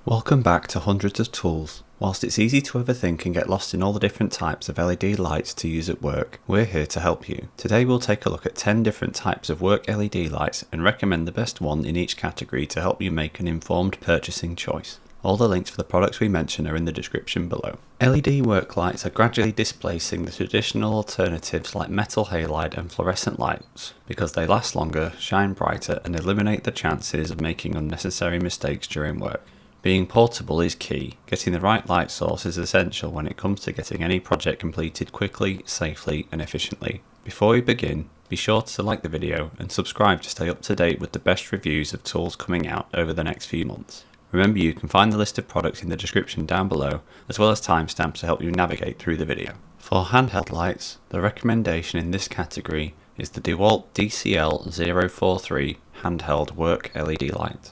Welcome back to Hundreds of Tools. Whilst it's easy to overthink and get lost in all the different types of LED lights to use at work, we're here to help you. Today we'll take a look at 10 different types of work LED lights and recommend the best one in each category to help you make an informed purchasing choice. All the links for the products we mention are in the description below. LED work lights are gradually displacing the traditional alternatives like metal halide and fluorescent lights because they last longer, shine brighter and eliminate the chances of making unnecessary mistakes during work. Being portable is key. Getting the right light source is essential when it comes to getting any project completed quickly, safely and efficiently. Before we begin, be sure to like the video and subscribe to stay up to date with the best reviews of tools coming out over the next few months. Remember, you can find the list of products in the description down below, as well as timestamps to help you navigate through the video. For handheld lights, the recommendation in this category is the DEWALT DCL043 handheld work LED light.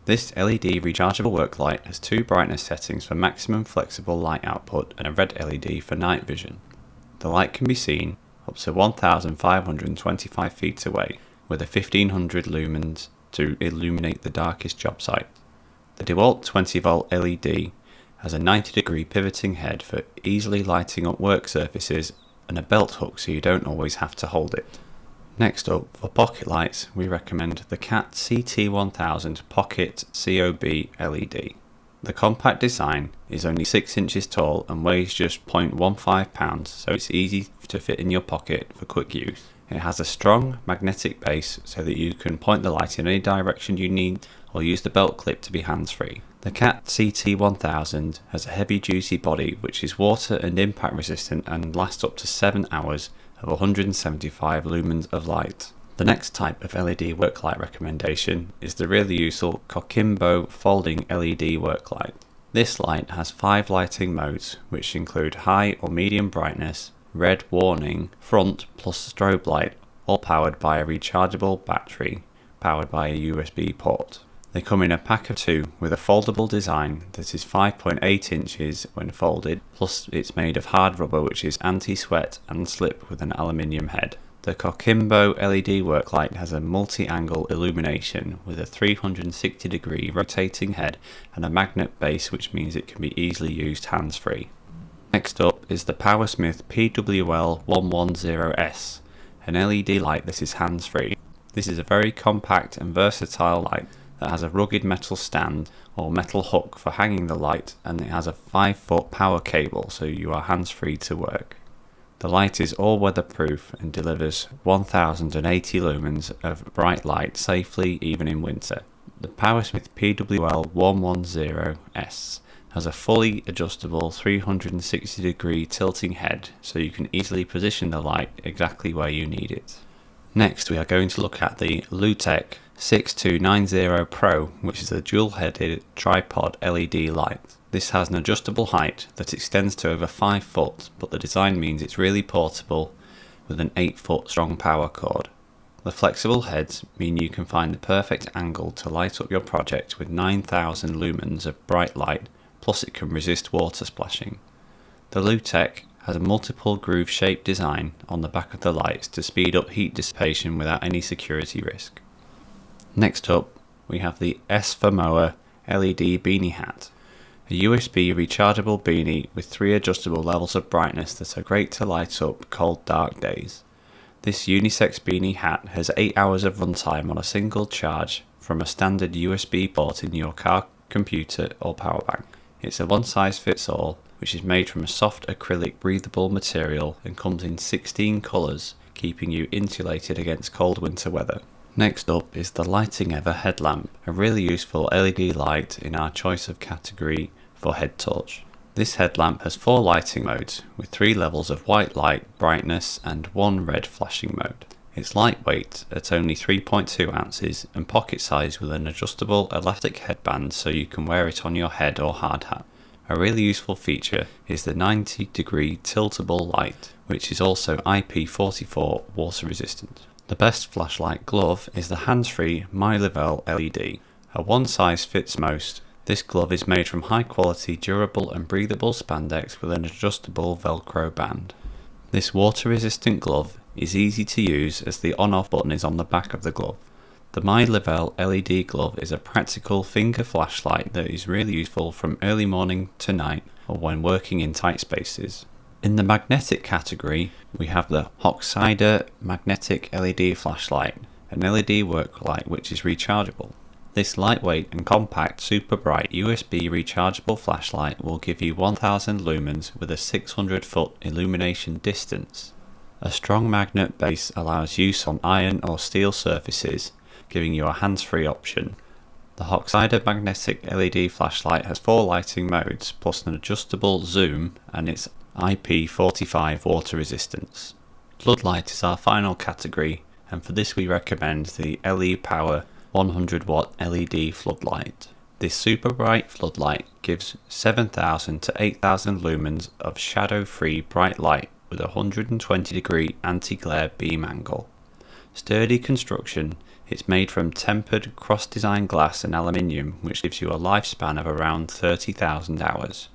This LED rechargeable work light has two brightness settings for maximum flexible light output and a red LED for night vision. The light can be seen up to 1,525 feet away with a 1500 lumens to illuminate the darkest job site. The DEWALT 20V LED has a 90-degree pivoting head for easily lighting up work surfaces and a belt hook so you don't always have to hold it. Next up, for pocket lights, we recommend the CT1000 Pocket COB LED. The compact design is only 6 inches tall and weighs just 0.15 pounds, so it's easy to fit in your pocket for quick use. It has a strong magnetic base so that you can point the light in any direction you need or use the belt clip to be hands-free. The CT1000 has a heavy duty body which is water and impact resistant and lasts up to 7 hours of 175 lumens of light. The next type of LED work light recommendation is the really useful Coquimbo folding LED work light. This light has 5 lighting modes which include high or medium brightness, red warning, front plus strobe light, all powered by a rechargeable battery powered by a USB port. They come in a pack of 2 with a foldable design that is 5.8 inches when folded, plus it's made of hard rubber which is anti-sweat and slip with an aluminium head. The Coquimbo LED work light has a multi-angle illumination with a 360-degree rotating head and a magnet base, which means it can be easily used hands-free. Next up is the PowerSmith PWL110S, an LED light that is hands-free. This is a very compact and versatile light that has a rugged metal stand or metal hook for hanging the light, and it has a 5-foot power cable so you are hands-free to work. The light is all weatherproof and delivers 1080 lumens of bright light safely even in winter. The PowerSmith PWL110S has a fully adjustable 360-degree tilting head so you can easily position the light exactly where you need it. Next we are going to look at the LUTEC 6290 Pro, which is a dual-headed tripod LED light. This has an adjustable height that extends to over 5 foot, but the design means it's really portable with an 8-foot strong power cord. The flexible heads mean you can find the perfect angle to light up your project with 9,000 lumens of bright light, plus it can resist water splashing. The LUTEC has a multiple groove shaped design on the back of the lights to speed up heat dissipation without any security risk. Next up, we have the Etsfmoa LED Beanie Hat, a USB rechargeable beanie with 3 adjustable levels of brightness that are great to light up cold dark days. This unisex beanie hat has 8 hours of runtime on a single charge from a standard USB port in your car, computer or power bank. It's a one-size-fits-all, which is made from a soft acrylic breathable material and comes in 16 colours, keeping you insulated against cold winter weather. Next up is the Lighting Ever Headlamp, a really useful LED light in our choice of category for head torch. This headlamp has 4 lighting modes with 3 levels of white light, brightness and 1 red flashing mode. It's lightweight at only 3.2 ounces and pocket size with an adjustable elastic headband so you can wear it on your head or hard hat. A really useful feature is the 90-degree tiltable light, which is also IP44 water resistant. The best flashlight glove is the hands-free Mylivell LED. A one-size-fits-most, this glove is made from high-quality, durable and breathable spandex with an adjustable Velcro band. This water-resistant glove is easy to use as the on-off button is on the back of the glove. The Mylivell LED glove is a practical finger flashlight that is really useful from early morning to night or when working in tight spaces. In the magnetic category, we have the Hoxida magnetic LED flashlight, an LED work light which is rechargeable. This lightweight and compact super bright USB rechargeable flashlight will give you 1000 lumens with a 600 foot illumination distance. A strong magnet base allows use on iron or steel surfaces, giving you a hands-free option. The Hoxida magnetic LED flashlight has 4 lighting modes plus an adjustable zoom and its IP45 water resistance. Floodlight is our final category, and for this we recommend the LEPOWER 100 watt LED floodlight. This super bright floodlight gives 7000 to 8000 lumens of shadow-free bright light with a 120 degree anti-glare beam angle. Sturdy construction, it's made from tempered cross-designed glass and aluminium, which gives you a lifespan of around 30,000 hours.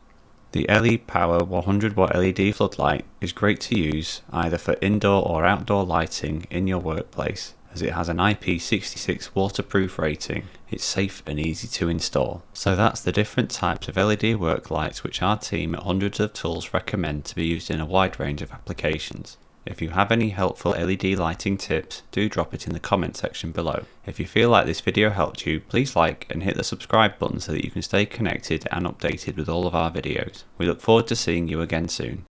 The LEPOWER 100 watt LED floodlight is great to use either for indoor or outdoor lighting in your workplace, as it has an IP66 waterproof rating. It's safe and easy to install. So that's the different types of LED work lights which our team at Hundreds of Tools recommend to be used in a wide range of applications. If you have any helpful LED lighting tips, do drop it in the comment section below. If you feel like this video helped you, please like and hit the subscribe button so that you can stay connected and updated with all of our videos. We look forward to seeing you again soon.